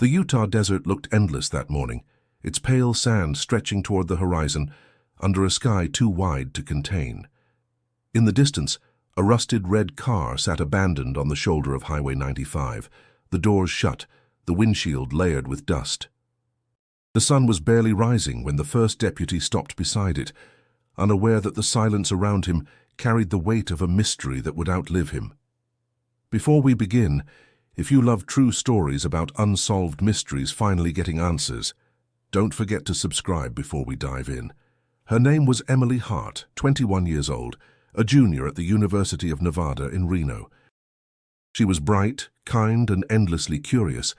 The Utah desert looked endless that morning, its pale sand stretching toward the horizon under a sky too wide to contain. In the distance, a rusted red car sat abandoned on the shoulder of Highway 95, the doors shut, the windshield layered with dust. The sun was barely rising when the first deputy stopped beside it, unaware that the silence around him carried the weight of a mystery that would outlive him. Before we begin, if you love true stories about unsolved mysteries finally getting answers, don't forget to subscribe before we dive in. Her name was Emily Hart, 21 years old, a junior at the University of Nevada in Reno. She was bright, kind, and endlessly curious,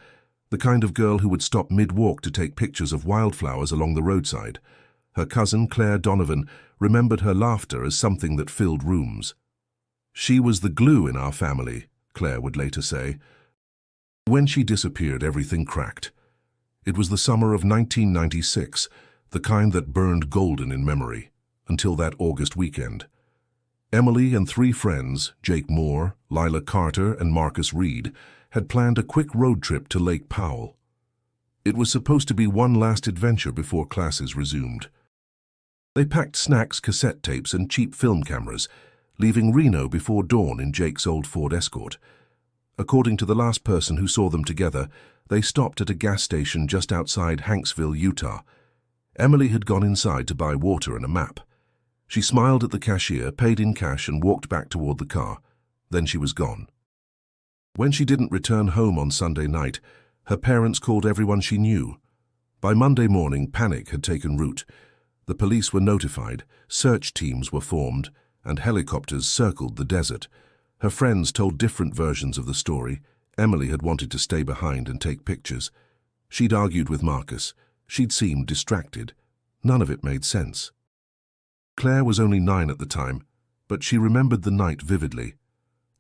the kind of girl who would stop mid-walk to take pictures of wildflowers along the roadside. Her cousin, Claire Donovan, remembered her laughter as something that filled rooms. "She was the glue in our family," Claire would later say. When she disappeared, everything cracked. It was the summer of 1996, the kind that burned golden in memory, until that August weekend. Emily and three friends, Jake Moore, Lila Carter, and Marcus Reed, had planned a quick road trip to Lake Powell. It was supposed to be one last adventure before classes resumed. They packed snacks, cassette tapes, and cheap film cameras, leaving Reno before dawn in Jake's old Ford Escort. According to the last person who saw them together, they stopped at a gas station just outside Hanksville, Utah. Emily had gone inside to buy water and a map. She smiled at the cashier, paid in cash, and walked back toward the car. Then she was gone. When she didn't return home on Sunday night, her parents called everyone she knew. By Monday morning, panic had taken root. The police were notified, search teams were formed, and helicopters circled the desert. Her friends told different versions of the story. Emily had wanted to stay behind and take pictures. She'd argued with Marcus. She'd seemed distracted. None of it made sense. Claire was only 9 at the time, but she remembered the night vividly.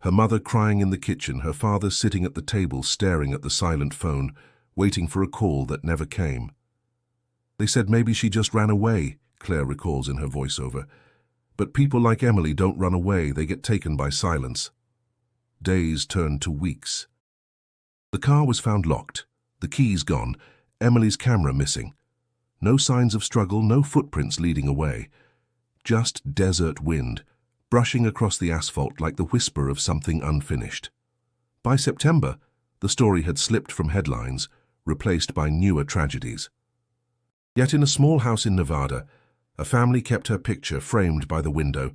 Her mother crying in the kitchen, her father sitting at the table staring at the silent phone, waiting for a call that never came. "They said maybe she just ran away," Claire recalls in her voiceover. "But people like Emily don't run away, they get taken by silence." Days turned to weeks. The car was found locked, the keys gone, Emily's camera missing. No signs of struggle, no footprints leading away. Just desert wind, brushing across the asphalt like the whisper of something unfinished. By September, the story had slipped from headlines, replaced by newer tragedies. Yet in a small house in Nevada, a family kept her picture framed by the window,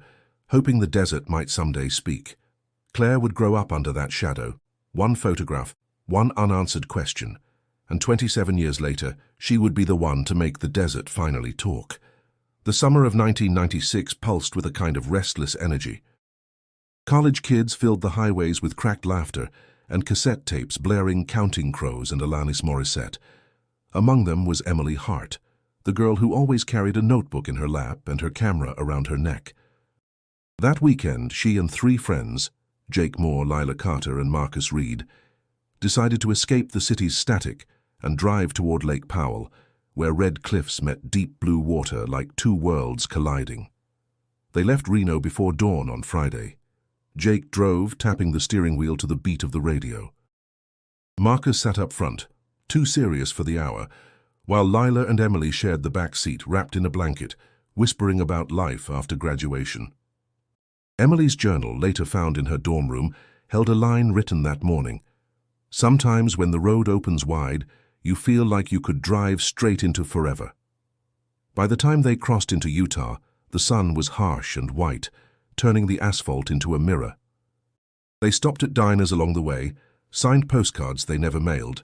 hoping the desert might someday speak. Claire would grow up under that shadow, one photograph, one unanswered question, and 27 years later, she would be the one to make the desert finally talk. The summer of 1996 pulsed with a kind of restless energy. College kids filled the highways with cracked laughter and cassette tapes blaring Counting Crows and Alanis Morissette. Among them was Emily Hart, the girl who always carried a notebook in her lap and her camera around her neck. That weekend, she and 3 friends, Jake Moore, Lila Carter, and Marcus Reed, decided to escape the city's static and drive toward Lake Powell, where red cliffs met deep blue water like two worlds colliding. They left Reno before dawn on Friday. Jake drove, tapping the steering wheel to the beat of the radio. Marcus sat up front, too serious for the hour, while Lila and Emily shared the back seat, wrapped in a blanket, whispering about life after graduation. Emily's journal, later found in her dorm room, held a line written that morning. "Sometimes when the road opens wide, you feel like you could drive straight into forever." By the time they crossed into Utah, the sun was harsh and white, turning the asphalt into a mirror. They stopped at diners along the way, signed postcards they never mailed,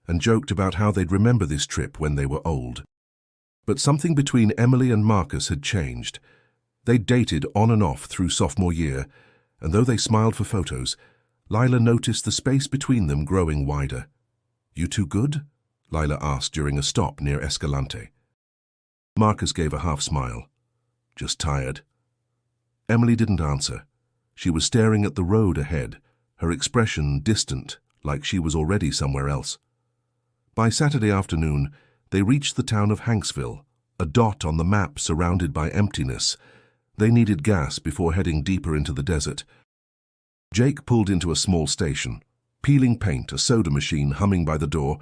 and joked about how they'd remember this trip when they were old. But something between Emily and Marcus had changed. They dated on and off through sophomore year, and though they smiled for photos, Lila noticed the space between them growing wider. "You two good?" Lila asked during a stop near Escalante. Marcus gave a half smile. "Just tired." Emily didn't answer. She was staring at the road ahead, her expression distant, like she was already somewhere else. By Saturday afternoon, they reached the town of Hanksville, a dot on the map surrounded by emptiness. They needed gas before heading deeper into the desert. Jake pulled into a small station, peeling paint, a soda machine humming by the door,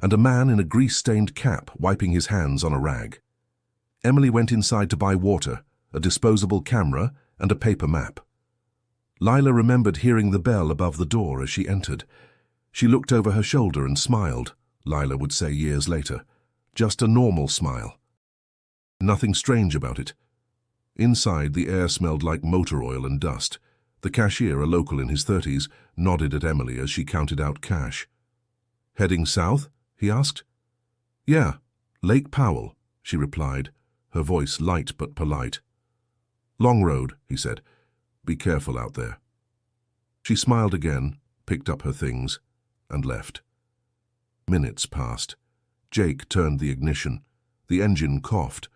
and a man in a grease-stained cap wiping his hands on a rag. Emily went inside to buy water, a disposable camera, and a paper map. Lila remembered hearing the bell above the door as she entered. She looked over her shoulder and smiled, Lila would say years later. Just a normal smile. Nothing strange about it. Inside, the air smelled like motor oil and dust. The cashier, a local in his 30s, nodded at Emily as she counted out cash. "Heading south?" he asked. "Yeah, Lake Powell," she replied, her voice light but polite. "Long road," he said. "Be careful out there." She smiled again, picked up her things, and left. Minutes passed. Jake turned the ignition. The engine coughed.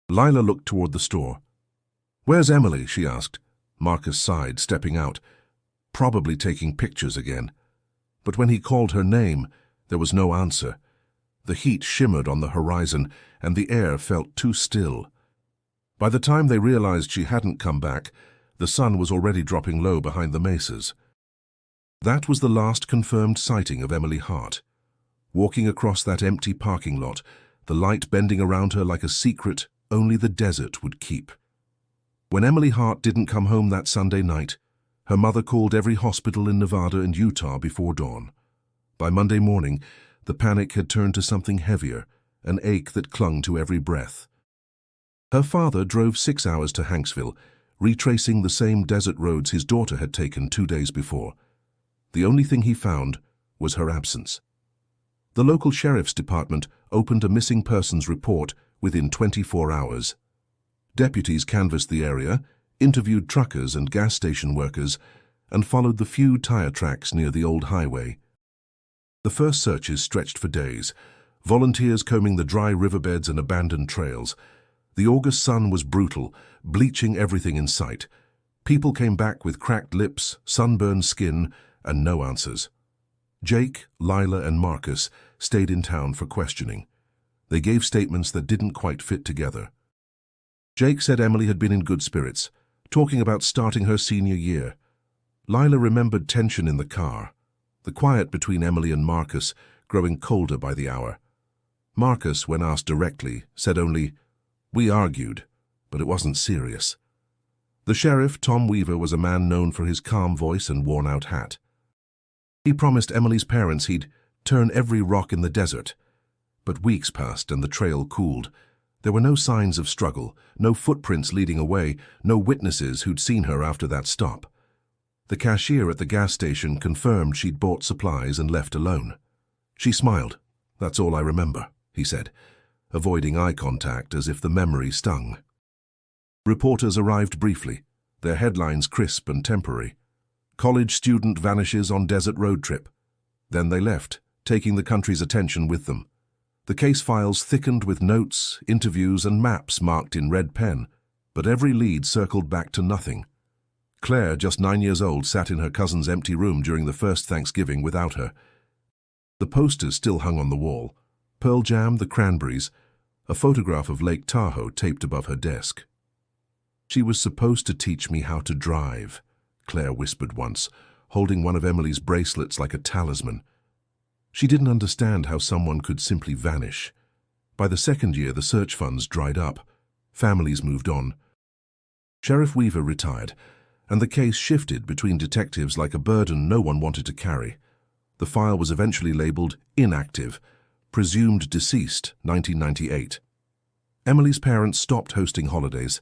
Lila looked toward the store. "Where's Emily?" she asked. Marcus sighed, stepping out, probably taking pictures again. But when he called her name, there was no answer. The heat shimmered on the horizon, and the air felt too still. By the time they realized she hadn't come back, the sun was already dropping low behind the mesas. That was the last confirmed sighting of Emily Hart. Walking across that empty parking lot, the light bending around her like a secret only the desert would keep. When Emily Hart didn't come home that Sunday night, her mother called every hospital in Nevada and Utah before dawn. By Monday morning, the panic had turned to something heavier, an ache that clung to every breath. Her father drove 6 hours to Hanksville, retracing the same desert roads his daughter had taken 2 days before. The only thing he found was her absence. The local sheriff's department opened a missing persons report within 24 hours. Deputies canvassed the area, interviewed truckers and gas station workers, and followed the few tire tracks near the old highway. The first searches stretched for days, volunteers combing the dry riverbeds and abandoned trails. The August sun was brutal, bleaching everything in sight. People came back with cracked lips, sunburned skin, and no answers. Jake, Lila, and Marcus stayed in town for questioning. They gave statements that didn't quite fit together. Jake said Emily had been in good spirits, talking about starting her senior year. Lila remembered tension in the car, the quiet between Emily and Marcus growing colder by the hour. Marcus, when asked directly, said only, "We argued, but it wasn't serious." The sheriff, Tom Weaver, was a man known for his calm voice and worn-out hat. He promised Emily's parents he'd turn every rock in the desert. But weeks passed and the trail cooled. There were no signs of struggle, no footprints leading away, no witnesses who'd seen her after that stop. The cashier at the gas station confirmed she'd bought supplies and left alone. She smiled. "That's all I remember," he said, avoiding eye contact as if the memory stung. Reporters arrived briefly, their headlines crisp and temporary. "College student vanishes on desert road trip." Then they left, taking the country's attention with them. The case files thickened with notes, interviews, and maps marked in red pen, but every lead circled back to nothing. Claire, just 9 years old, sat in her cousin's empty room during the first Thanksgiving without her. The posters still hung on the wall. Pearl Jam, the Cranberries, a photograph of Lake Tahoe taped above her desk. "She was supposed to teach me how to drive," Claire whispered once, holding one of Emily's bracelets like a talisman. She didn't understand how someone could simply vanish. By the second year, the search funds dried up. Families moved on. Sheriff Weaver retired, and the case shifted between detectives like a burden no one wanted to carry. The file was eventually labeled inactive, presumed deceased, 1998. Emily's parents stopped hosting holidays.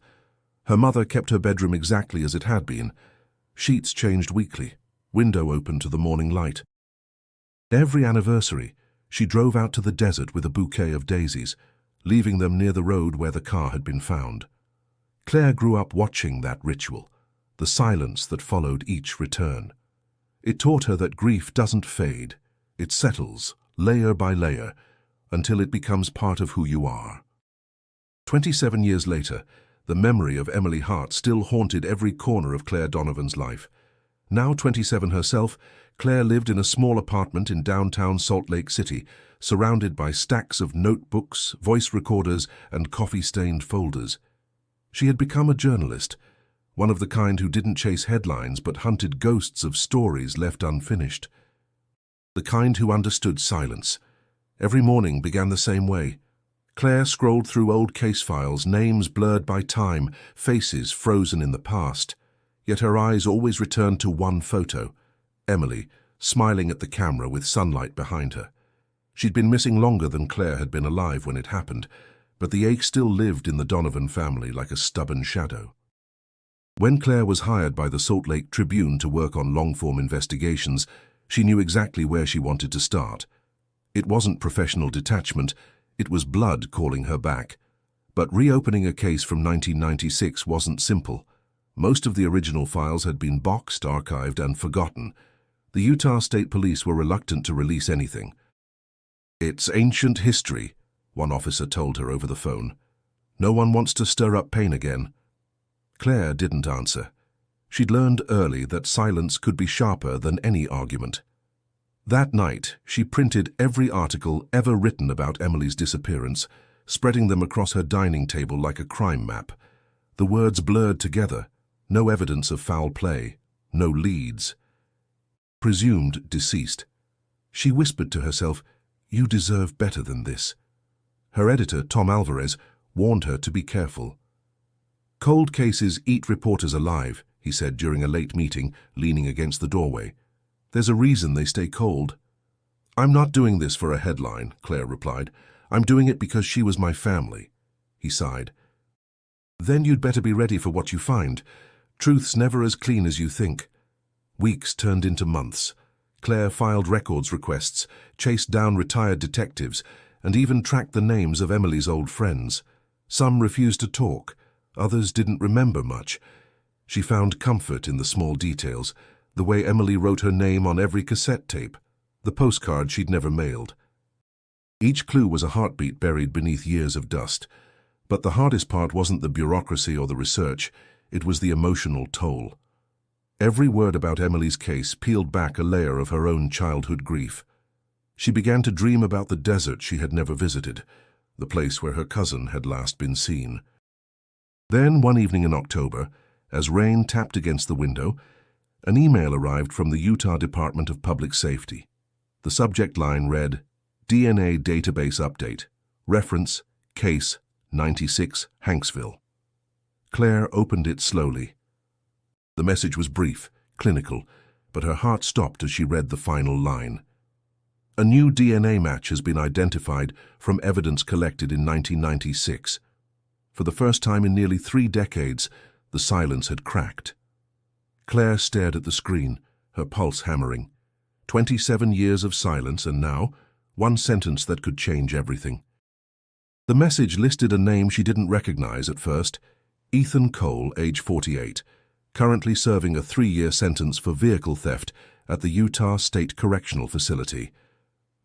Her mother kept her bedroom exactly as it had been. Sheets changed weekly, window open to the morning light. Every anniversary, she drove out to the desert with a bouquet of daisies, leaving them near the road where the car had been found. Claire grew up watching that ritual, the silence that followed each return. It taught her that grief doesn't fade. It settles, layer by layer, until it becomes part of who you are. 27 years later, the memory of Emily Hart still haunted every corner of Claire Donovan's life. Now 27 herself, Claire lived in a small apartment in downtown Salt Lake City, surrounded by stacks of notebooks, voice recorders, and coffee-stained folders. She had become a journalist, one of the kind who didn't chase headlines but hunted ghosts of stories left unfinished. The kind who understood silence, Every morning began the same way. Claire scrolled through old case files, names blurred by time, faces frozen in the past. Yet her eyes always returned to one photo, Emily, smiling at the camera with sunlight behind her. She'd been missing longer than Claire had been alive when it happened, but the ache still lived in the Donovan family like a stubborn shadow. When Claire was hired by the Salt Lake Tribune to work on long-form investigations, she knew exactly where she wanted to start. It wasn't professional detachment, it was blood calling her back. But reopening a case from 1996 wasn't simple. Most of the original files had been boxed, archived, and forgotten. The Utah State Police were reluctant to release anything. "It's ancient history," one officer told her over the phone. "No one wants to stir up pain again." Claire didn't answer. She'd learned early that silence could be sharper than any argument. That night, she printed every article ever written about Emily's disappearance, spreading them across her dining table like a crime map. The words blurred together. No evidence of foul play. No leads. Presumed deceased. She whispered to herself, "You deserve better than this." Her editor, Tom Alvarez, warned her to be careful. "Cold cases eat reporters alive," he said during a late meeting, leaning against the doorway. "There's a reason they stay cold." "I'm not doing this for a headline," Claire replied. "I'm doing it because she was my family." He sighed. "Then you'd better be ready for what you find. Truth's never as clean as you think." Weeks turned into months. Claire filed records requests, chased down retired detectives, and even tracked the names of Emily's old friends. Some refused to talk. Others didn't remember much. She found comfort in the small details, the way Emily wrote her name on every cassette tape, the postcard she'd never mailed. Each clue was a heartbeat buried beneath years of dust. But the hardest part wasn't the bureaucracy or the research, it was the emotional toll. Every word about Emily's case peeled back a layer of her own childhood grief. She began to dream about the desert she had never visited, the place where her cousin had last been seen. Then, one evening in October, as rain tapped against the window, an email arrived from the Utah Department of Public Safety. The subject line read, "DNA Database Update. Reference, Case 96, Hanksville." Claire opened it slowly. The message was brief, clinical, but her heart stopped as she read the final line. "A new DNA match has been identified from evidence collected in 1996. For the first time in nearly 3 decades, the silence had cracked." Claire stared at the screen, her pulse hammering. 27 years of silence, and now, one sentence that could change everything. The message listed a name she didn't recognize at first, Ethan Cole, age 48, currently serving a 3-year sentence for vehicle theft at the Utah State Correctional Facility.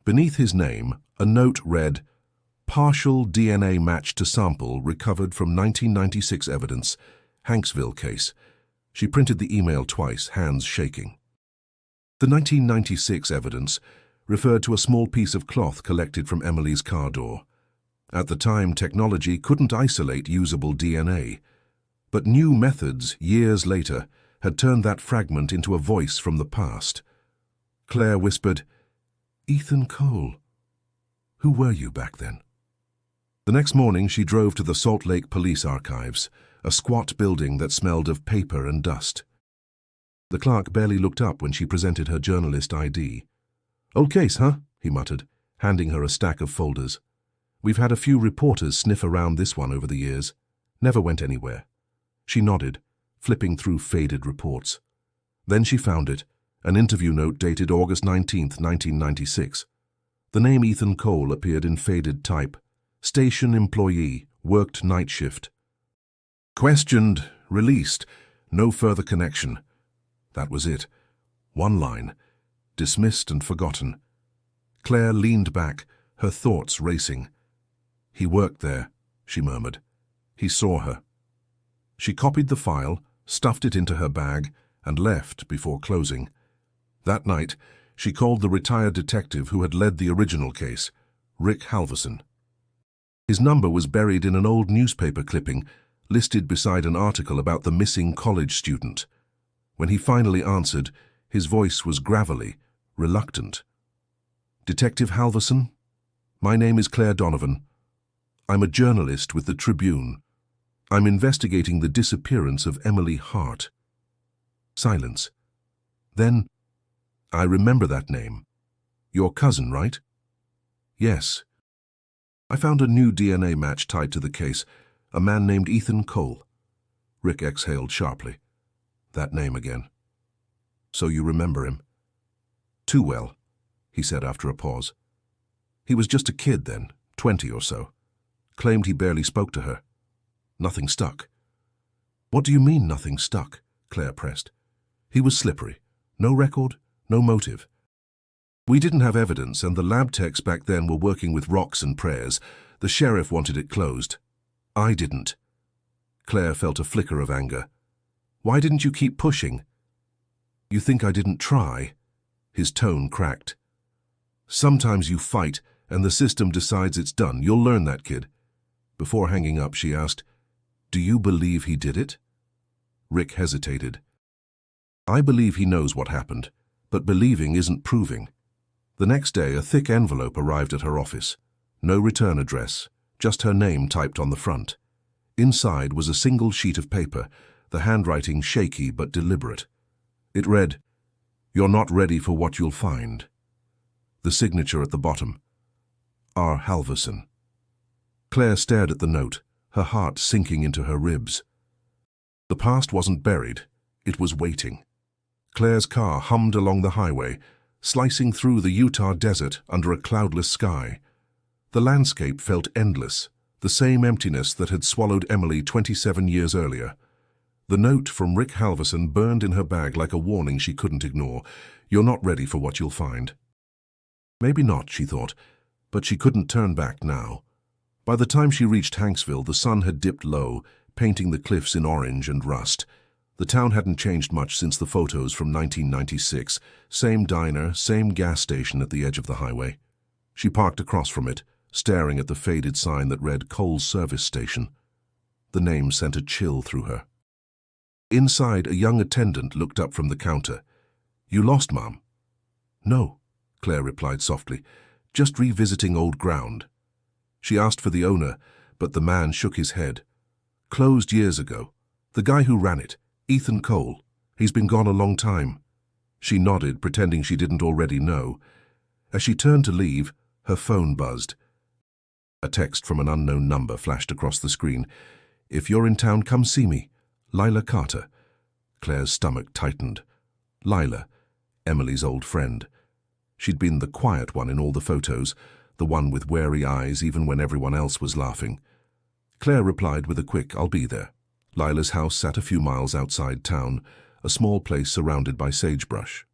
Beneath his name, a note read, "Partial DNA match to sample recovered from 1996 evidence, Hanksville case." She printed the email twice, hands shaking. The 1996 evidence referred to a small piece of cloth collected from Emily's car door. At the time, technology couldn't isolate usable DNA. But new methods, years later, had turned that fragment into a voice from the past. Claire whispered, "Ethan Cole. Who were you back then?" The next morning she drove to the Salt Lake Police Archives, a squat building that smelled of paper and dust. The clerk barely looked up when she presented her journalist ID. "Old case, huh?" he muttered, handing her a stack of folders. "We've had a few reporters sniff around this one over the years. Never went anywhere." She nodded, flipping through faded reports. Then she found it, an interview note dated August 19, 1996. The name Ethan Cole appeared in faded type. Station employee, worked night shift. Questioned, released, no further connection. That was it. One line. Dismissed and forgotten. Claire leaned back, her thoughts racing. "He worked there," she murmured. "He saw her." She copied the file, stuffed it into her bag, and left before closing. That night, she called the retired detective who had led the original case, Rick Halverson. His number was buried in an old newspaper clipping, listed beside an article about the missing college student. When he finally answered, his voice was gravelly, reluctant. "Detective Halverson?" My name is Claire Donovan. I'm a journalist with the Tribune. I'm investigating the disappearance of Emily Hart. Silence. Then, I remember that name. Your cousin, right? Yes. I found a new DNA match tied to the case, a man named Ethan Cole. Rick exhaled sharply. That name again. So you remember him? Too well, he said after a pause. He was just a kid then, 20 or so. Claimed he barely spoke to her. Nothing stuck. What do you mean nothing stuck? Claire pressed. He was slippery. No record, no motive. We didn't have evidence, and the lab techs back then were working with rocks and prayers. The sheriff wanted it closed. I didn't. Claire felt a flicker of anger. Why didn't you keep pushing? You think I didn't try? His tone cracked. Sometimes you fight, and the system decides it's done. You'll learn that, kid. Before hanging up, she asked, Do you believe he did it? Rick hesitated. I believe he knows what happened, but believing isn't proving. The next day, a thick envelope arrived at her office. No return address, just her name typed on the front. Inside was a single sheet of paper, the handwriting shaky but deliberate. It read, You're not ready for what you'll find. The signature at the bottom, R. Halverson. Claire stared at the note, her heart sinking into her ribs. The past wasn't buried, it was waiting. Claire's car hummed along the highway, slicing through the Utah desert under a cloudless sky. The landscape felt endless, the same emptiness that had swallowed Emily 27 years earlier. The note from Rick Halverson burned in her bag like a warning she couldn't ignore. You're not ready for what you'll find. Maybe not, she thought, but she couldn't turn back now. By the time she reached Hanksville, the sun had dipped low, painting the cliffs in orange and rust. The town hadn't changed much since the photos from 1996. Same diner, same gas station at the edge of the highway. She parked across from it, staring at the faded sign that read Cole's Service Station. The name sent a chill through her. Inside, a young attendant looked up from the counter. You lost, Mom? No, Claire replied softly. Just revisiting old ground. She asked for the owner, but the man shook his head. Closed years ago. The guy who ran it, Ethan Cole. He's been gone a long time. She nodded, pretending she didn't already know. As she turned to leave, her phone buzzed. A text from an unknown number flashed across the screen. If you're in town, come see me. Lila Carter. Claire's stomach tightened. Lila, Emily's old friend. She'd been the quiet one in all the photos, the one with wary eyes even when everyone else was laughing. Claire replied with a quick, I'll be there. Lila's house sat a few miles outside town, a small place surrounded by sagebrush.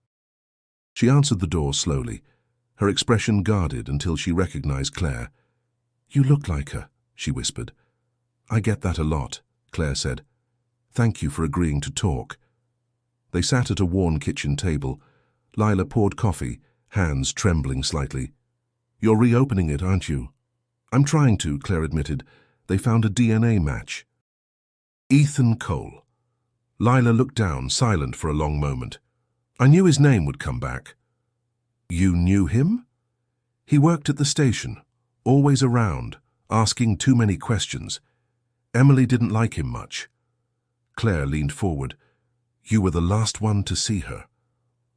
She answered the door slowly, her expression guarded until she recognized Claire. You look like her, she whispered. I get that a lot, Claire said. Thank you for agreeing to talk. They sat at a worn kitchen table. Lila poured coffee, hands trembling slightly. You're reopening it, aren't you? I'm trying to, Claire admitted. They found a DNA match. Ethan Cole. Lila looked down, silent for a long moment. I knew his name would come back. You knew him? He worked at the station, always around, asking too many questions. Emily didn't like him much. Claire leaned forward. You were the last one to see her.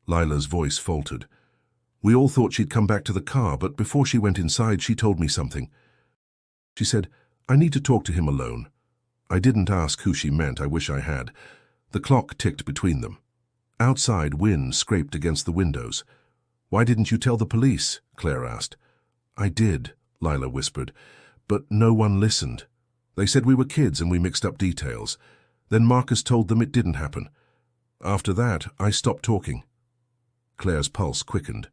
Lila's voice faltered. We all thought she'd come back to the car, but before she went inside, she told me something. She said, I need to talk to him alone. I didn't ask who she meant, I wish I had. The clock ticked between them. Outside, wind scraped against the windows. Why didn't you tell the police? Claire asked. I did, Lila whispered, but no one listened. They said we were kids and we mixed up details. Then Marcus told them it didn't happen. After that, I stopped talking. Claire's pulse quickened.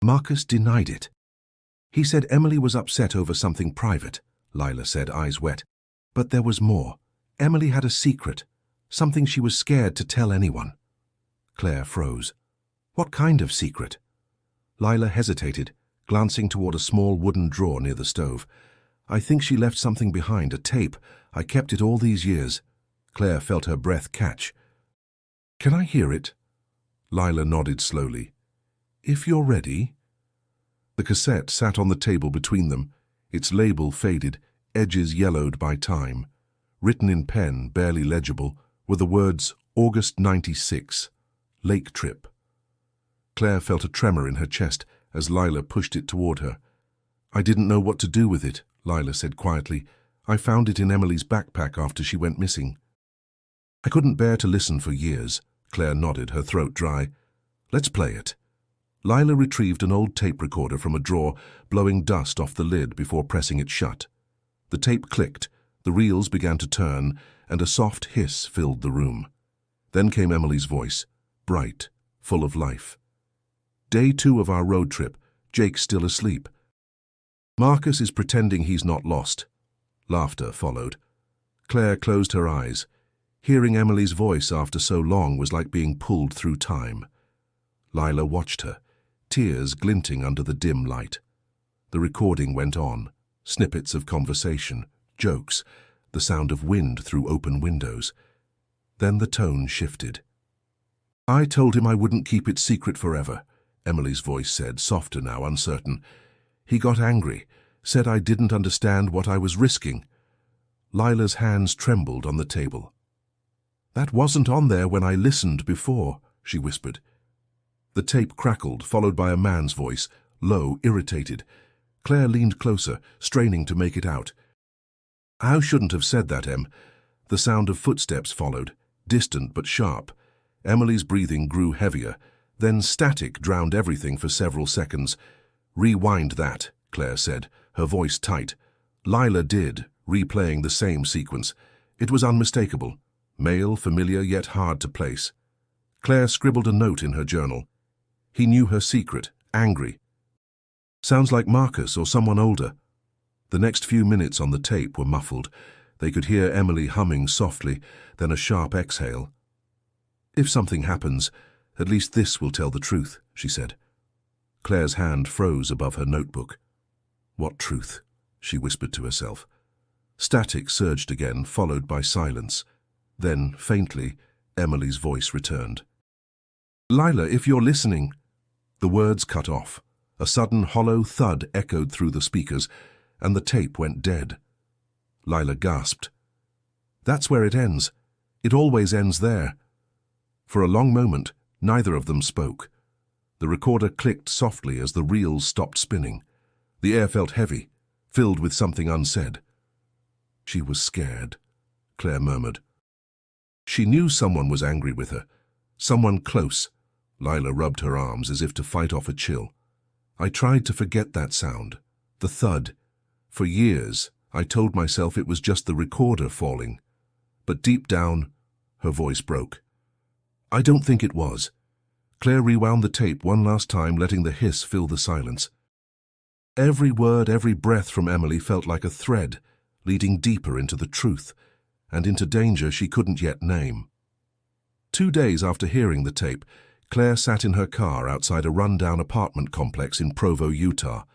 Marcus denied it. He said Emily was upset over something private, Lila said, eyes wet. But there was more. Emily had a secret, something she was scared to tell anyone. Claire froze. What kind of secret? Lila hesitated, glancing toward a small wooden drawer near the stove. I think she left something behind, a tape. I kept it all these years. Claire felt her breath catch. Can I hear it? Lila nodded slowly. If you're ready. The The cassette sat on the table between them, its label faded, edges yellowed by time. Written in pen, barely legible, were the words August 96, Lake Trip. Claire felt a tremor in her chest as Lila pushed it toward her. "I didn't know what to do with it," Lila said quietly. "I found it in Emily's backpack after she went missing." "I couldn't bear to listen for years," Claire nodded, her throat dry. "Let's play it." Lila retrieved an old tape recorder from a drawer, blowing dust off the lid before pressing it shut. The tape clicked, the reels began to turn, and a soft hiss filled the room. Then came Emily's voice, bright, full of life. "Day 2 of our road trip. Jake's still asleep. Marcus is pretending he's not lost." Laughter followed. Claire closed her eyes. Hearing Emily's voice after so long was like being pulled through time. Lila watched her, tears glinting under the dim light. The recording went on, snippets of conversation, jokes, the sound of wind through open windows. Then the tone shifted. "I told him I wouldn't keep it secret forever," Emily's voice said, softer now, uncertain. "He got angry, said I didn't understand what I was risking." Lila's hands trembled on the table. "That wasn't on there when I listened before," she whispered. The tape crackled, followed by a man's voice, low, irritated. Claire leaned closer, straining to make it out. "I shouldn't have said that, Em." The sound of footsteps followed, distant but sharp. Emily's breathing grew heavier, then static drowned everything for several seconds. "Rewind that," Claire said, her voice tight. Lila did, replaying the same sequence. It was unmistakable, male, familiar, yet hard to place. Claire scribbled a note in her journal. He knew her secret, angry. "Sounds like Marcus or someone older." The next few minutes on the tape were muffled. They could hear Emily humming softly, then a sharp exhale. "If something happens, at least this will tell the truth," she said. Claire's hand froze above her notebook. "What truth?" she whispered to herself. Static surged again, followed by silence. Then, faintly, Emily's voice returned. "Lila, if you're listening." The words cut off. A sudden hollow thud echoed through the speakers, and the tape went dead. Lila gasped. "That's where it ends. It always ends there." For a long moment, neither of them spoke. The recorder clicked softly as the reels stopped spinning. The air felt heavy, filled with something unsaid. "She was scared," Claire murmured. She knew someone was angry with her. Someone close. Lila rubbed her arms as if to fight off a chill. "I tried to forget that sound, the thud. For years, I told myself it was just the recorder falling. But deep down, her voice broke. I don't think it was." Claire rewound the tape one last time, letting the hiss fill the silence. Every word, every breath from Emily felt like a thread, leading deeper into the truth, and into danger she couldn't yet name. 2 days after hearing the tape, Claire sat in her car outside a run-down apartment complex in Provo, Utah.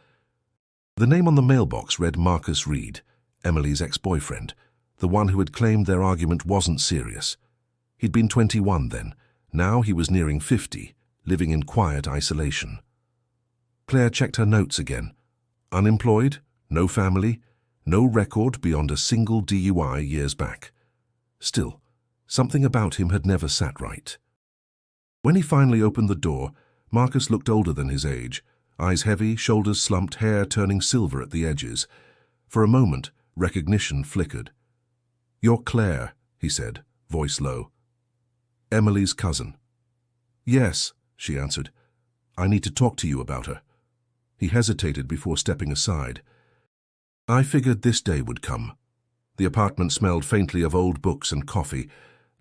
The name on the mailbox read Marcus Reed, Emily's ex-boyfriend, the one who had claimed their argument wasn't serious. He'd been 21 then. Now he was nearing 50, living in quiet isolation. Claire checked her notes again. Unemployed, no family, no record beyond a single DUI years back. Still, something about him had never sat right. When he finally opened the door, Marcus looked older than his age, eyes heavy, shoulders slumped, hair turning silver at the edges. For a moment, recognition flickered. "You're Claire," he said, voice low. "Emily's cousin." "Yes," she answered. "I need to talk to you about her." He hesitated before stepping aside. "I figured this day would come." The apartment smelled faintly of old books and coffee.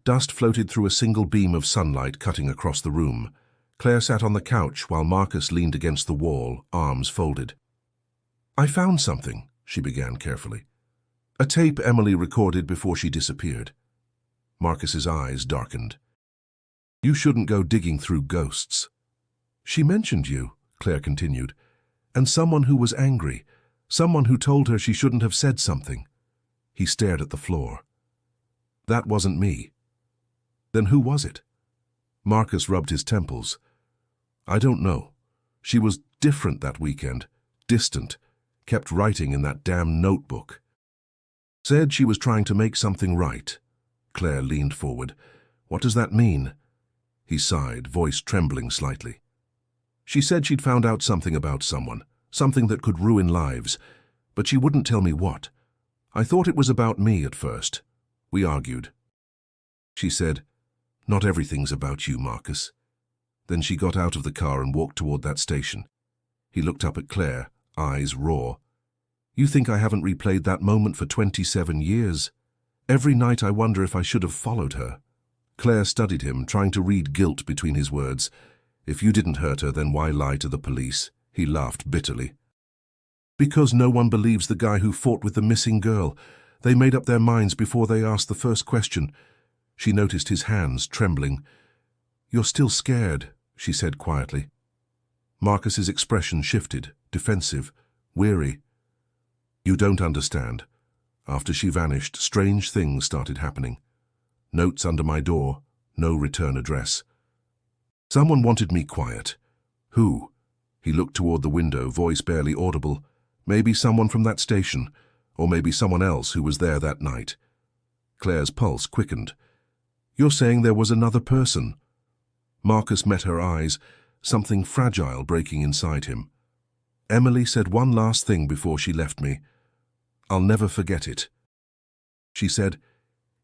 Dust floated through a single beam of sunlight cutting across the room. Claire sat on the couch while Marcus leaned against the wall, arms folded. "I found something," she began carefully. "A tape Emily recorded before she disappeared." Marcus's eyes darkened. "You shouldn't go digging through ghosts." "She mentioned you," Claire continued, "and someone who was angry, someone who told her she shouldn't have said something." He stared at the floor. "That wasn't me." "Then who was it?" Marcus rubbed his temples. "I don't know. She was different that weekend. distant, kept writing in that damn notebook. Said she was trying to make something right. Claire leaned forward. What does that mean? He sighed, voice trembling slightly. She said she'd found out something about someone, something that could ruin lives, but she wouldn't tell me what. I thought it was about me at first. We argued. She said, "Not everything's about you, Marcus." Then she got out of the car and walked toward that station. He looked up at Claire, eyes raw. "You think I haven't replayed that moment for 27 years? Every night I wonder if I should have followed her." Claire studied him, trying to read guilt between his words. "If you didn't hurt her, then why lie to the police?" He laughed bitterly. "Because no one believes the guy who fought with the missing girl. They made up their minds before they asked the first question." She noticed his hands trembling. "You're still scared," she said quietly. Marcus's expression shifted, defensive, weary. "You don't understand. After she vanished, strange things started happening. Notes under my door, no return address. Someone wanted me quiet. Who?" He looked toward the window, voice barely audible. "Maybe someone from that station, or maybe someone else who was there that night." Claire's pulse quickened. "You're saying there was another person?" Marcus met her eyes, something fragile breaking inside him. "Emily said one last thing before she left me. I'll never forget it. She said,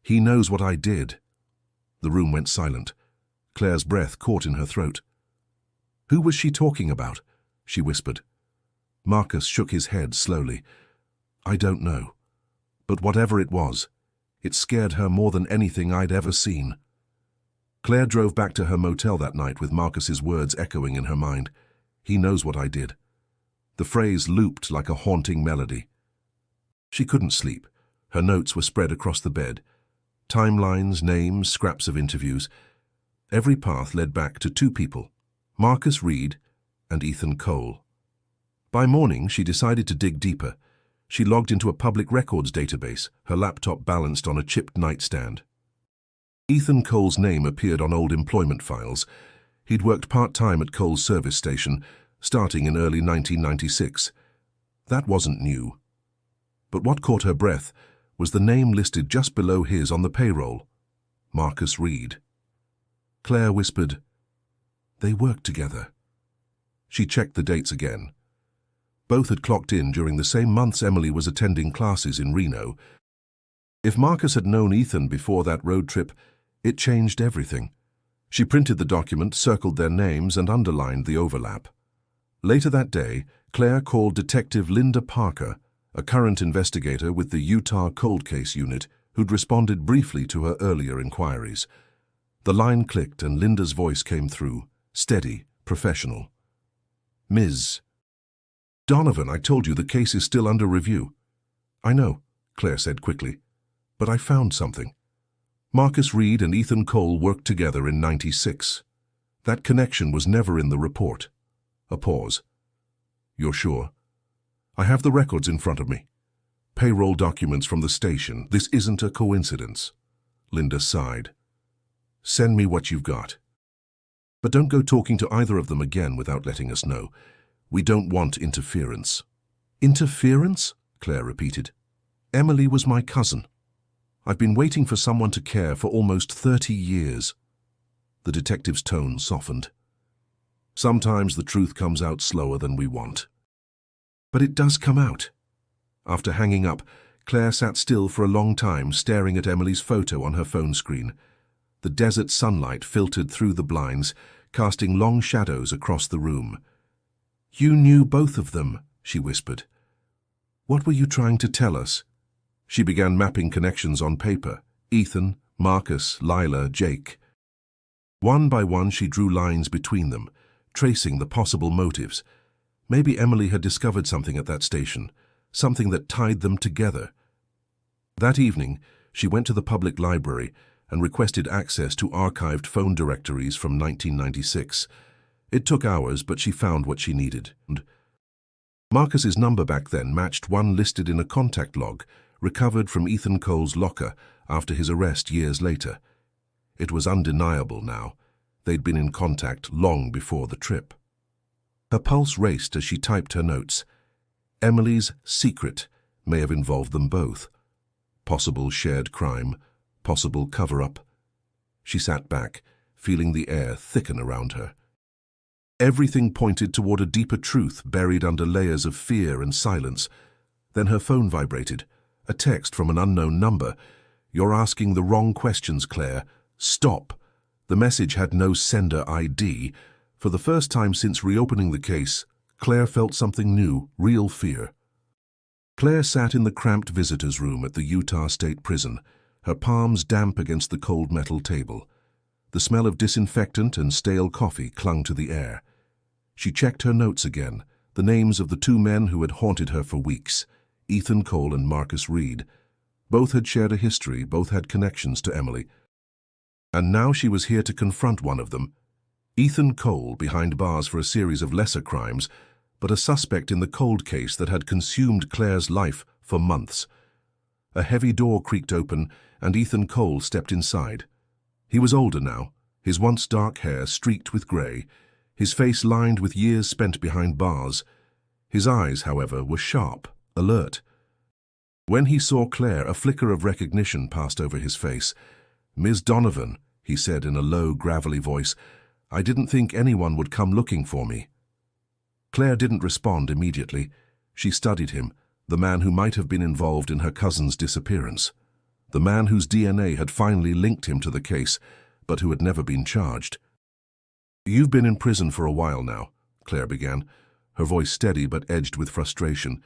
'He knows what I did.'" The room went silent. Claire's breath caught in her throat. "Who was she talking about?" she whispered. Marcus shook his head slowly. "I don't know. But whatever it was, it scared her more than anything I'd ever seen." Claire drove back to her motel that night with Marcus's words echoing in her mind. "He knows what I did." The phrase looped like a haunting melody. She couldn't sleep. Her notes were spread across the bed. Timelines, names, scraps of interviews. Every path led back to two people, Marcus Reed and Ethan Cole. By morning, she decided to dig deeper. She logged into a public records database, her laptop balanced on a chipped nightstand. Ethan Cole's name appeared on old employment files. He'd worked part-time at Cole's service station, starting in early 1996. That wasn't new. But what caught her breath was the name listed just below his on the payroll, Marcus Reed. Claire whispered, "They worked together." She checked the dates again. Both had clocked in during the same months Emily was attending classes in Reno. If Marcus had known Ethan before that road trip, it changed everything. She printed the document, circled their names, and underlined the overlap. Later that day, Claire called Detective Linda Parker, a current investigator with the Utah Cold Case Unit, who'd responded briefly to her earlier inquiries. The line clicked and Linda's voice came through, steady, professional. "Ms. Donovan, I told you the case is still under review." "I know," Claire said quickly, "but I found something. Marcus Reed and Ethan Cole worked together in '96. That connection was never in the report." A pause. "You're sure?" "I have the records in front of me. Payroll documents from the station. This isn't a coincidence." Linda sighed. "Send me what you've got. But don't go talking to either of them again without letting us know. We don't want interference." "Interference?" Claire repeated. "Emily was my cousin. I've been waiting for someone to care for almost 30 years. The detective's tone softened. "Sometimes the truth comes out slower than we want." "But it does come out." After hanging up, Claire sat still for a long time, staring at Emily's photo on her phone screen. The desert sunlight filtered through the blinds, casting long shadows across the room. "You knew both of them," she whispered. "What were you trying to tell us?" She began mapping connections on paper. Ethan, Marcus, Lila, Jake. One by one she drew lines between them, tracing the possible motives. Maybe Emily had discovered something at that station, something that tied them together. That evening, she went to the public library and requested access to archived phone directories from 1996. It took hours, but she found what she needed. Marcus's number back then matched one listed in a contact log, recovered from Ethan Cole's locker after his arrest years later. It was undeniable now. They'd been in contact long before the trip. Her pulse raced as she typed her notes. Emily's secret may have involved them both. Possible shared crime, possible cover-up. She sat back, feeling the air thicken around her. Everything pointed toward a deeper truth buried under layers of fear and silence. Then her phone vibrated. A text from an unknown number. "You're asking the wrong questions, Claire. Stop." The message had no sender ID. For the first time since reopening the case, Claire felt something new, real fear. Claire sat in the cramped visitors' room at the Utah State Prison, her palms damp against the cold metal table. The smell of disinfectant and stale coffee clung to the air. She checked her notes again, the names of the two men who had haunted her for weeks, Ethan Cole and Marcus Reed. Both had shared a history, both had connections to Emily. And now she was here to confront one of them. Ethan Cole, behind bars for a series of lesser crimes, but a suspect in the cold case that had consumed Claire's life for months. A heavy door creaked open, and Ethan Cole stepped inside. He was older now, his once dark hair streaked with grey, his face lined with years spent behind bars. His eyes, however, were sharp, alert. When he saw Claire, a flicker of recognition passed over his face. "Ms. Donovan," he said in a low, gravelly voice, "I didn't think anyone would come looking for me." Claire didn't respond immediately. She studied him, the man who might have been involved in her cousin's disappearance. The man whose DNA had finally linked him to the case, but who had never been charged. "You've been in prison for a while now," Claire began, her voice steady but edged with frustration.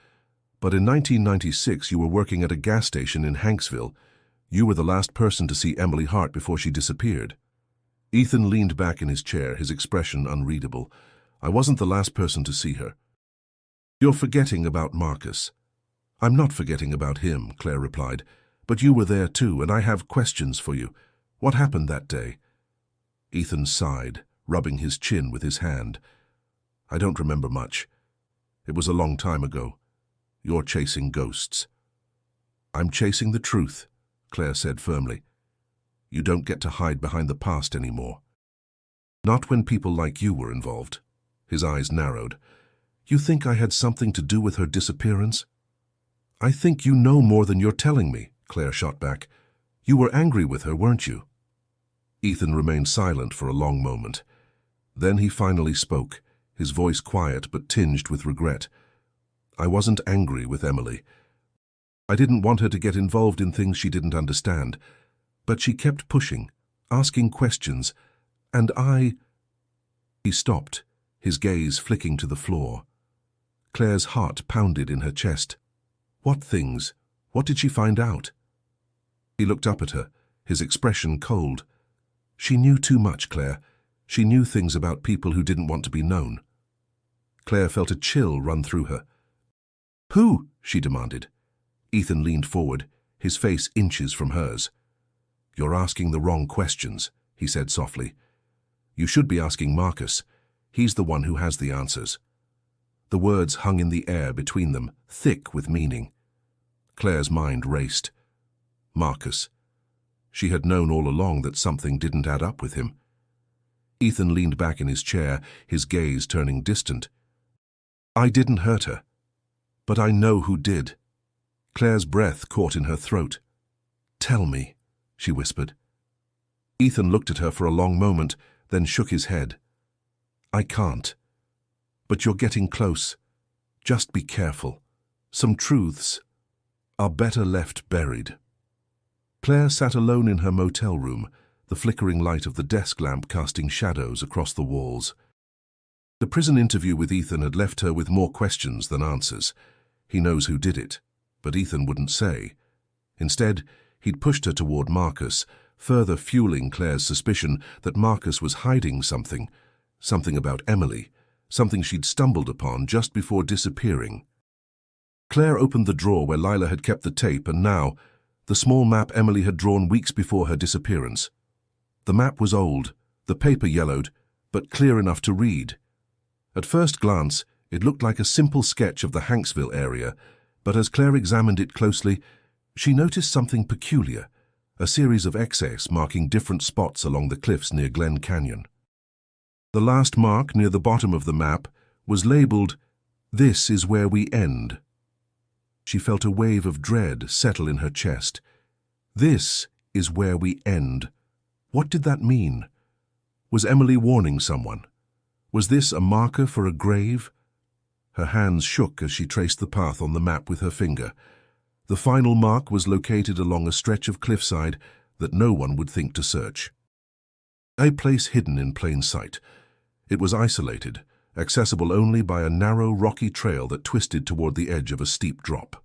"But in 1996 you were working at a gas station in Hanksville. You were the last person to see Emily Hart before she disappeared." Ethan leaned back in his chair, his expression unreadable. "I wasn't the last person to see her." "You're forgetting about Marcus." "I'm not forgetting about him," Claire replied. "But you were there too, and I have questions for you. What happened that day?" Ethan sighed, rubbing his chin with his hand. "I don't remember much. It was a long time ago. You're chasing ghosts." "I'm chasing the truth," Claire said firmly. "You don't get to hide behind the past anymore. Not when people like you were involved." His eyes narrowed. "You think I had something to do with her disappearance?" "I think you know more than you're telling me," Claire shot back. "You were angry with her, weren't you?" Ethan remained silent for a long moment. Then he finally spoke, his voice quiet but tinged with regret. "I wasn't angry with Emily. I didn't want her to get involved in things she didn't understand. But she kept pushing, asking questions, and I—" He stopped, his gaze flicking to the floor. Claire's heart pounded in her chest. "What things? What did she find out?" He looked up at her, his expression cold. "She knew too much, Claire. She knew things about people who didn't want to be known." Claire felt a chill run through her. "Who?" she demanded. Ethan leaned forward, his face inches from hers. "You're asking the wrong questions," he said softly. "You should be asking Marcus. He's the one who has the answers." The words hung in the air between them, thick with meaning. Claire's mind raced. Marcus. She had known all along that something didn't add up with him. Ethan leaned back in his chair, his gaze turning distant. "I didn't hurt her. But I know who did." Claire's breath caught in her throat. "Tell me," she whispered. Ethan looked at her for a long moment, then shook his head. "I can't. But you're getting close. Just be careful. Some truths are better left buried." Claire sat alone in her motel room, the flickering light of the desk lamp casting shadows across the walls. The prison interview with Ethan had left her with more questions than answers. He knows who did it, but Ethan wouldn't say. Instead, he'd pushed her toward Marcus, further fueling Claire's suspicion that Marcus was hiding something about Emily, something she'd stumbled upon just before disappearing. Claire opened the drawer where Lila had kept the tape, and now, the small map Emily had drawn weeks before her disappearance. The map was old, the paper yellowed, but clear enough to read. At first glance, it looked like a simple sketch of the Hanksville area, but as Claire examined it closely, she noticed something peculiar, a series of X's marking different spots along the cliffs near Glen Canyon. The last mark near the bottom of the map was labeled, "This is where we end," She felt a wave of dread settle in her chest. This is where we end. What did that mean? Was Emily warning someone? Was this a marker for a grave? Her hands shook as she traced the path on the map with her finger. The final mark was located along a stretch of cliffside that no one would think to search. A place hidden in plain sight. It was isolated, accessible only by a narrow, rocky trail that twisted toward the edge of a steep drop.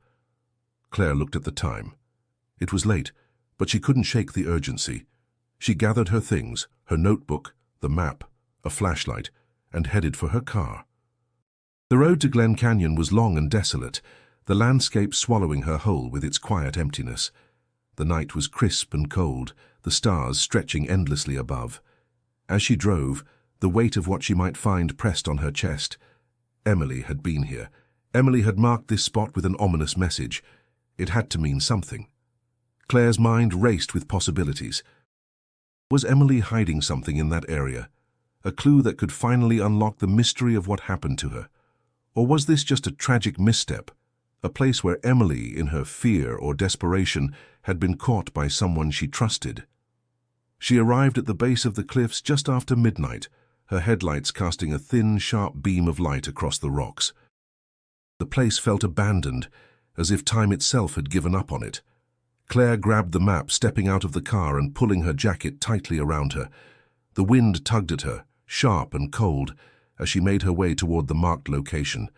Claire looked at the time. It was late, but she couldn't shake the urgency. She gathered her things, her notebook, the map, a flashlight, and headed for her car. The road to Glen Canyon was long and desolate, the landscape swallowing her whole with its quiet emptiness. The night was crisp and cold, the stars stretching endlessly above. As she drove, the weight of what she might find pressed on her chest. Emily had been here. Emily had marked this spot with an ominous message. It had to mean something. Claire's mind raced with possibilities. Was Emily hiding something in that area? A clue that could finally unlock the mystery of what happened to her? Or was this just a tragic misstep? A place where Emily, in her fear or desperation, had been caught by someone she trusted. She arrived at the base of the cliffs just after midnight, her headlights casting a thin, sharp beam of light across the rocks. The place felt abandoned, as if time itself had given up on it. Claire grabbed the map, stepping out of the car and pulling her jacket tightly around her. The wind tugged at her, sharp and cold, as she made her way toward the marked location.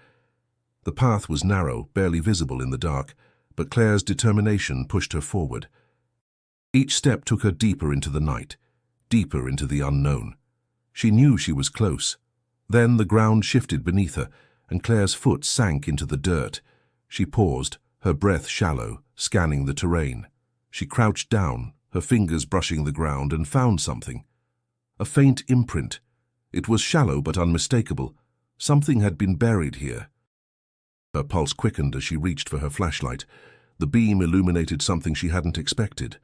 The path was narrow, barely visible in the dark, but Claire's determination pushed her forward. Each step took her deeper into the night, deeper into the unknown. She knew she was close. Then the ground shifted beneath her, and Claire's foot sank into the dirt. She paused, her breath shallow, scanning the terrain. She crouched down, her fingers brushing the ground, and found something. A faint imprint. It was shallow but unmistakable. Something had been buried here. Her pulse quickened as she reached for her flashlight. The beam illuminated something she hadn't expected.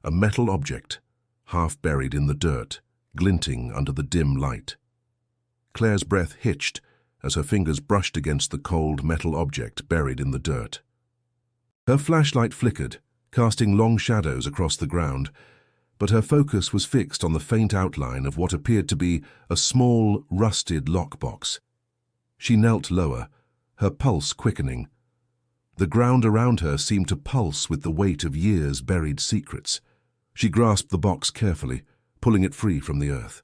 A metal object, half buried in the dirt, glinting under the dim light. Claire's breath hitched as her fingers brushed against the cold metal object buried in the dirt. Her flashlight flickered, casting long shadows across the ground, but her focus was fixed on the faint outline of what appeared to be a small, rusted lockbox. She knelt lower, her pulse quickening. The ground around her seemed to pulse with the weight of years' buried secrets. She grasped the box carefully, pulling it free from the earth.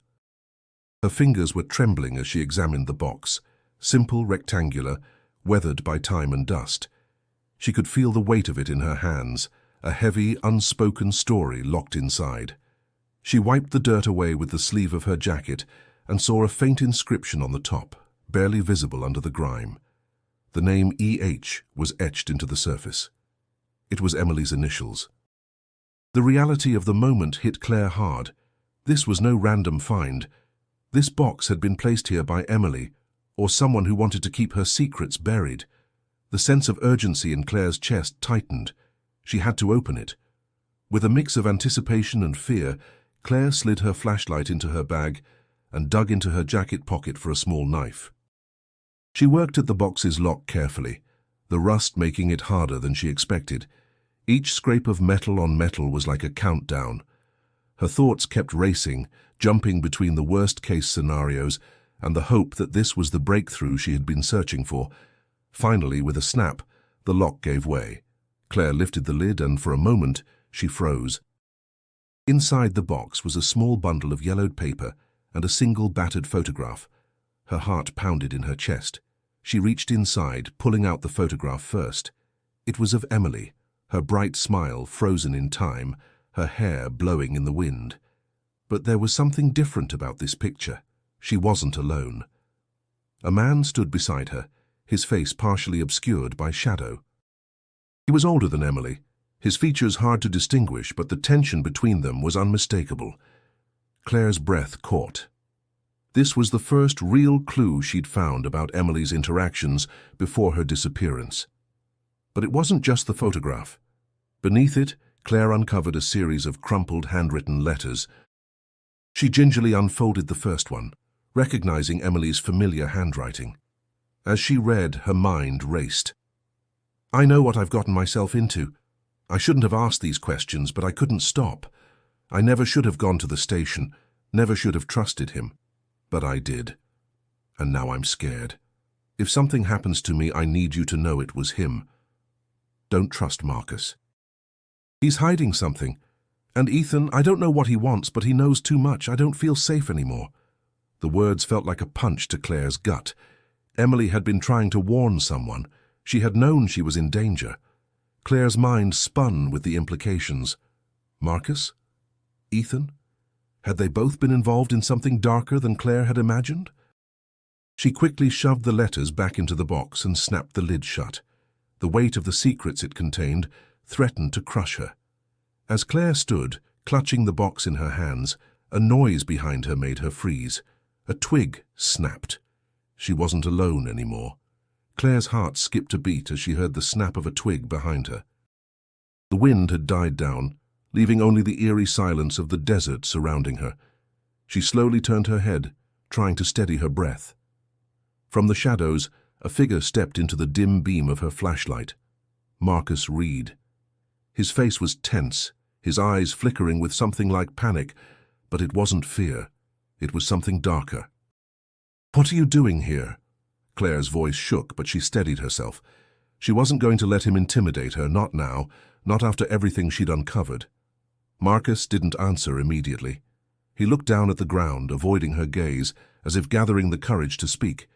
Her fingers were trembling as she examined the box, simple, rectangular, weathered by time and dust. She could feel the weight of it in her hands, a heavy, unspoken story locked inside. She wiped the dirt away with the sleeve of her jacket and saw a faint inscription on the top, barely visible under the grime. The name E.H. was etched into the surface. It was Emily's initials. The reality of the moment hit Claire hard. This was no random find. This box had been placed here by Emily, or someone who wanted to keep her secrets buried. The sense of urgency in Claire's chest tightened. She had to open it. With a mix of anticipation and fear, Claire slid her flashlight into her bag and dug into her jacket pocket for a small knife. She worked at the box's lock carefully, the rust making it harder than she expected. Each scrape of metal on metal was like a countdown. Her thoughts kept racing, jumping between the worst-case scenarios and the hope that this was the breakthrough she had been searching for. Finally, with a snap, the lock gave way. Claire lifted the lid and, for a moment, she froze. Inside the box was a small bundle of yellowed paper and a single battered photograph. Her heart pounded in her chest. She reached inside, pulling out the photograph first. It was of Emily, her bright smile frozen in time, her hair blowing in the wind. But there was something different about this picture. She wasn't alone. A man stood beside her, his face partially obscured by shadow. He was older than Emily, his features hard to distinguish, but the tension between them was unmistakable. Claire's breath caught. This was the first real clue she'd found about Emily's interactions before her disappearance. But it wasn't just the photograph. Beneath it, Claire uncovered a series of crumpled handwritten letters. She gingerly unfolded the first one, recognizing Emily's familiar handwriting. As she read, her mind raced. I know what I've gotten myself into. I shouldn't have asked these questions, but I couldn't stop. I never should have gone to the station, never should have trusted him. But I did. And now I'm scared. If something happens to me, I need you to know it was him. Don't trust Marcus. He's hiding something. And Ethan, I don't know what he wants, but he knows too much. I don't feel safe anymore. The words felt like a punch to Claire's gut. Emily had been trying to warn someone. She had known she was in danger. Claire's mind spun with the implications. Marcus? Ethan? Had they both been involved in something darker than Claire had imagined? She quickly shoved the letters back into the box and snapped the lid shut. The weight of the secrets it contained threatened to crush her. As Claire stood, clutching the box in her hands, a noise behind her made her freeze. A twig snapped. She wasn't alone anymore. Claire's heart skipped a beat as she heard the snap of a twig behind her. The wind had died down, leaving only the eerie silence of the desert surrounding her. She slowly turned her head, trying to steady her breath. From the shadows, a figure stepped into the dim beam of her flashlight. Marcus Reed. His face was tense, his eyes flickering with something like panic, but it wasn't fear. It was something darker. "What are you doing here?" Claire's voice shook, but she steadied herself. She wasn't going to let him intimidate her, not now, not after everything she'd uncovered. Marcus didn't answer immediately. He looked down at the ground, avoiding her gaze, as if gathering the courage to speak.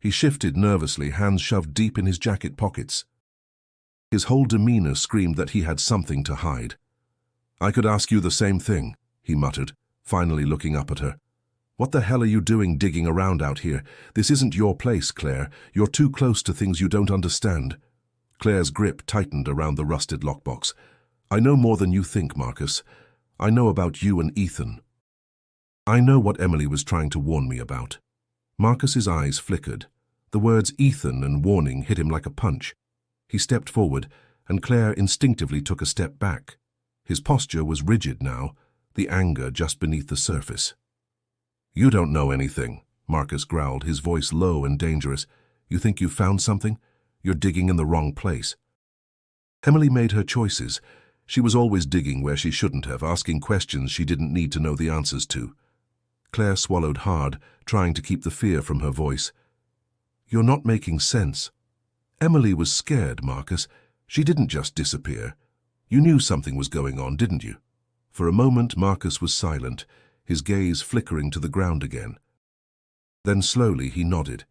He shifted nervously, hands shoved deep in his jacket pockets. His whole demeanor screamed that he had something to hide. "I could ask you the same thing," he muttered, finally looking up at her. "What the hell are you doing digging around out here? This isn't your place, Claire. You're too close to things you don't understand." Claire's grip tightened around the rusted lockbox. "I know more than you think, Marcus. I know about you and Ethan. I know what Emily was trying to warn me about." Marcus's eyes flickered. The words Ethan and warning hit him like a punch. He stepped forward, and Claire instinctively took a step back. His posture was rigid now, the anger just beneath the surface. "You don't know anything," Marcus growled, his voice low and dangerous. "You think you've found something? You're digging in the wrong place." Emily made her choices. She was always digging where she shouldn't have, asking questions she didn't need to know the answers to. Claire swallowed hard, trying to keep the fear from her voice. "You're not making sense." Emily was scared, Marcus. She didn't just disappear. You knew something was going on, didn't you? For a moment, Marcus was silent, his gaze flickering to the ground again. Then slowly he nodded.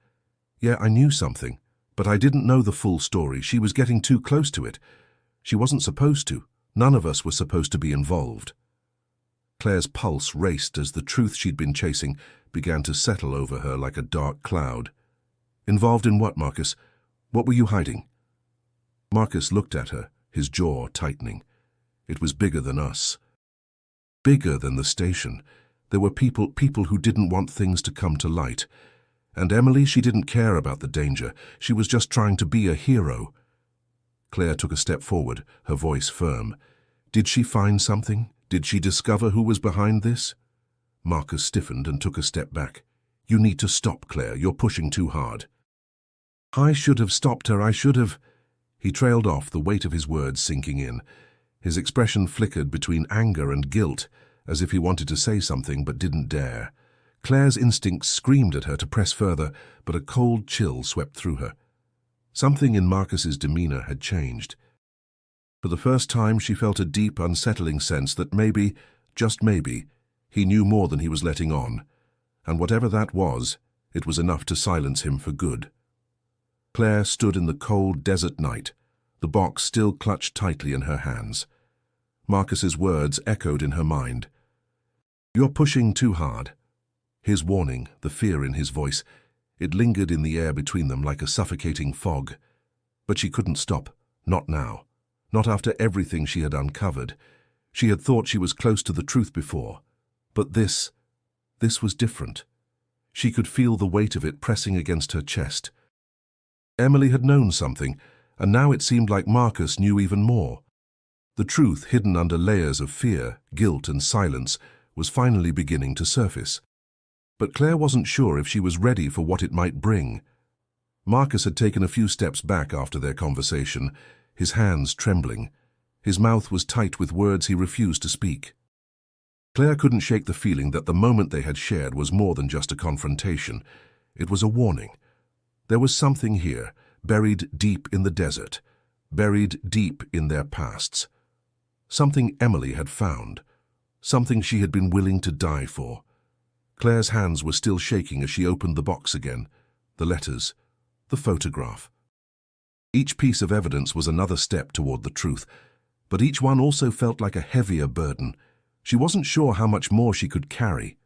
"Yeah, I knew something, but I didn't know the full story. She was getting too close to it. She wasn't supposed to. None of us were supposed to be involved." Claire's pulse raced as the truth she'd been chasing began to settle over her like a dark cloud. "Involved in what, Marcus? What were you hiding?" Marcus looked at her, his jaw tightening. It was bigger than us. Bigger than the station. There were people who didn't want things to come to light. And Emily, she didn't care about the danger. She was just trying to be a hero. Claire took a step forward, her voice firm. "Did she find something? Did she discover who was behind this?" Marcus stiffened and took a step back. "You need to stop, Claire. You're pushing too hard." "I should have stopped her. I should have—" He trailed off, the weight of his words sinking in. His expression flickered between anger and guilt, as if he wanted to say something but didn't dare. Claire's instincts screamed at her to press further, but a cold chill swept through her. Something in Marcus's demeanor had changed. For the first time, she felt a deep, unsettling sense that maybe, just maybe, he knew more than he was letting on. And whatever that was, it was enough to silence him for good. Claire stood in the cold desert night, the box still clutched tightly in her hands. Marcus's words echoed in her mind. "You're pushing too hard." His warning, the fear in his voice, it lingered in the air between them like a suffocating fog. But she couldn't stop, not now, not after everything she had uncovered. She had thought she was close to the truth before. But this was different. She could feel the weight of it pressing against her chest. Emily had known something, and now it seemed like Marcus knew even more. The truth, hidden under layers of fear, guilt, and silence, was finally beginning to surface. But Claire wasn't sure if she was ready for what it might bring. Marcus had taken a few steps back after their conversation, his hands trembling. His mouth was tight with words he refused to speak. Claire couldn't shake the feeling that the moment they had shared was more than just a confrontation. It was a warning. There was something here, buried deep in the desert, buried deep in their pasts. Something Emily had found, something she had been willing to die for. Claire's hands were still shaking as she opened the box again, the letters, the photograph. Each piece of evidence was another step toward the truth, but each one also felt like a heavier burden. She wasn't sure how much more she could carry.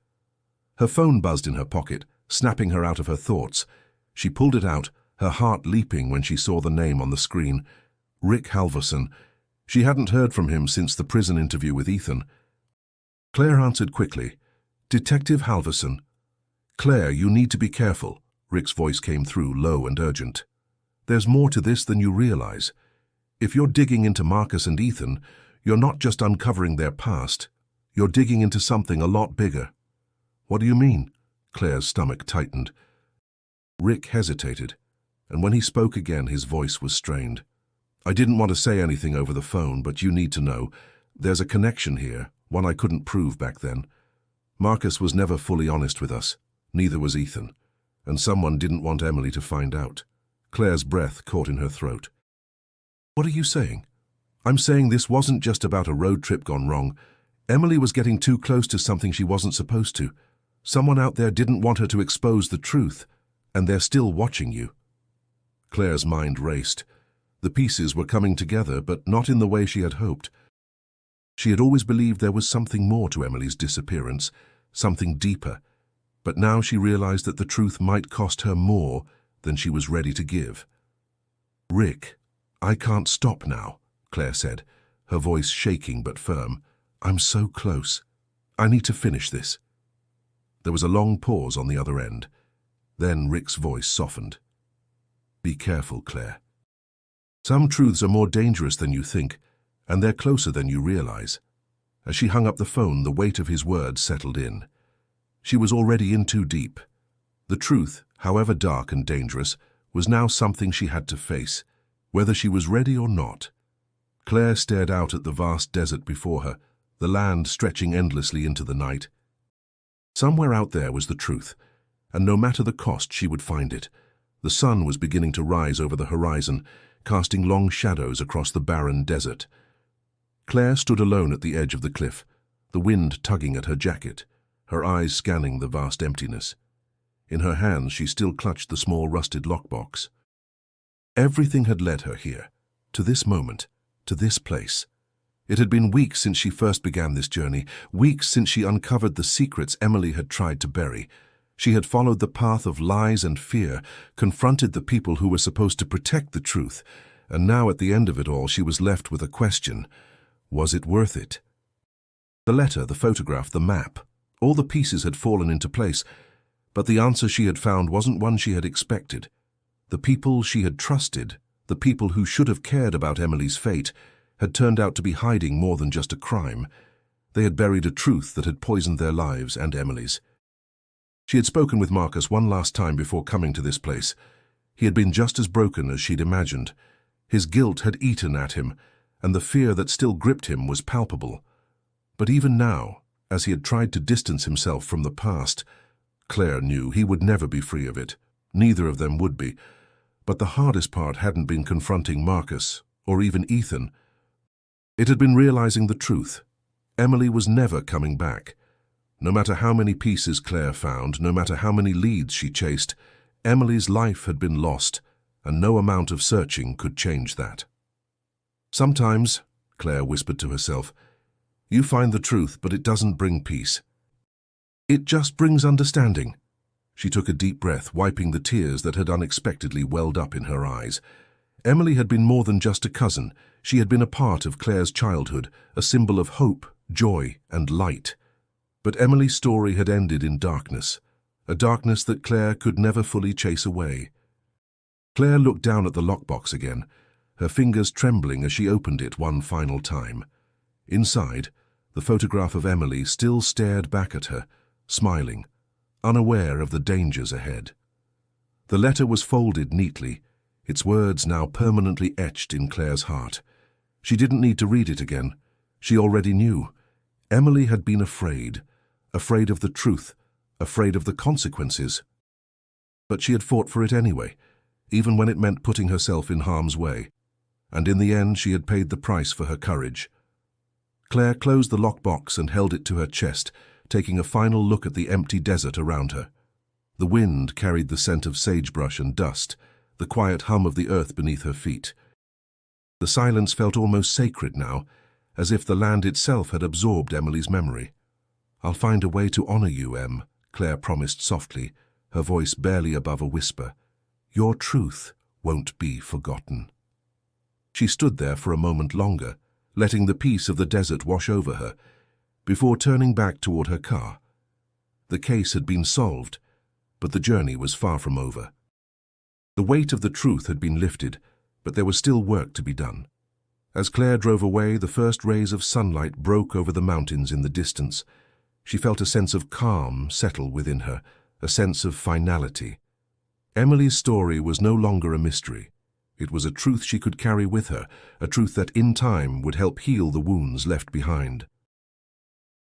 Her phone buzzed in her pocket, snapping her out of her thoughts. She pulled it out, her heart leaping when she saw the name on the screen. Rick Halvorson. She hadn't heard from him since the prison interview with Ethan. Claire answered quickly. "Detective Halvorson." "Claire, you need to be careful." Rick's voice came through, low and urgent. "There's more to this than you realize. If you're digging into Marcus and Ethan, you're not just uncovering their past. You're digging into something a lot bigger." "What do you mean?" Claire's stomach tightened. Rick hesitated, and when he spoke again, his voice was strained. "I didn't want to say anything over the phone, but you need to know. There's a connection here, one I couldn't prove back then. Marcus was never fully honest with us, neither was Ethan, and someone didn't want Emily to find out." Claire's breath caught in her throat. "What are you saying?" "I'm saying this wasn't just about a road trip gone wrong. Emily was getting too close to something she wasn't supposed to. Someone out there didn't want her to expose the truth, and they're still watching you." Claire's mind raced. The pieces were coming together, but not in the way she had hoped. She had always believed there was something more to Emily's disappearance, something deeper, but now she realized that the truth might cost her more than she was ready to give. "Rick, I can't stop now," Claire said, her voice shaking but firm. "I'm so close. I need to finish this." There was a long pause on the other end. Then Rick's voice softened. "Be careful, Claire. Some truths are more dangerous than you think, and they're closer than you realize." As she hung up the phone, the weight of his words settled in. She was already in too deep. The truth, however dark and dangerous, was now something she had to face, whether she was ready or not. Claire stared out at the vast desert before her, the land stretching endlessly into the night. Somewhere out there was the truth, and no matter the cost, she would find it. The sun was beginning to rise over the horizon, casting long shadows across the barren desert. Claire stood alone at the edge of the cliff, the wind tugging at her jacket, her eyes scanning the vast emptiness. In her hands she still clutched the small rusted lockbox. Everything had led her here, to this moment, to this place. It had been weeks since she first began this journey, weeks since she uncovered the secrets Emily had tried to bury. She had followed the path of lies and fear, confronted the people who were supposed to protect the truth, and now at the end of it all she was left with a question. Was it worth it? The letter, the photograph, the map, all the pieces had fallen into place, but the answer she had found wasn't one she had expected. The people she had trusted, the people who should have cared about Emily's fate, had turned out to be hiding more than just a crime. They had buried a truth that had poisoned their lives and Emily's. She had spoken with Marcus one last time before coming to this place. He had been just as broken as she'd imagined. His guilt had eaten at him, and the fear that still gripped him was palpable. But even now, as he had tried to distance himself from the past, Claire knew he would never be free of it. Neither of them would be. But the hardest part hadn't been confronting Marcus, or even Ethan. It had been realizing the truth. Emily was never coming back. No matter how many pieces Claire found, no matter how many leads she chased, Emily's life had been lost, and no amount of searching could change that. "Sometimes," Claire whispered to herself, "you find the truth, but it doesn't bring peace. It just brings understanding." She took a deep breath, wiping the tears that had unexpectedly welled up in her eyes. Emily had been more than just a cousin. She had been a part of Claire's childhood, a symbol of hope, joy, and light. But Emily's story had ended in darkness, a darkness that Claire could never fully chase away. Claire looked down at the lockbox again, her fingers trembling as she opened it one final time. Inside, the photograph of Emily still stared back at her, smiling, unaware of the dangers ahead. The letter was folded neatly, its words now permanently etched in Claire's heart. She didn't need to read it again. She already knew. Emily had been afraid of the truth, afraid of the consequences. But she had fought for it anyway, even when it meant putting herself in harm's way. And in the end, she had paid the price for her courage. Claire closed the lockbox and held it to her chest, taking a final look at the empty desert around her. The wind carried the scent of sagebrush and dust, the quiet hum of the earth beneath her feet. The silence felt almost sacred now, as if the land itself had absorbed Emily's memory. "I'll find a way to honor you, Em," Claire promised softly, her voice barely above a whisper. "Your truth won't be forgotten." She stood there for a moment longer, letting the peace of the desert wash over her, before turning back toward her car. The case had been solved, but the journey was far from over. The weight of the truth had been lifted, but there was still work to be done. As Claire drove away, the first rays of sunlight broke over the mountains in the distance. She felt a sense of calm settle within her, a sense of finality. Emily's story was no longer a mystery. It was a truth she could carry with her, a truth that in time would help heal the wounds left behind.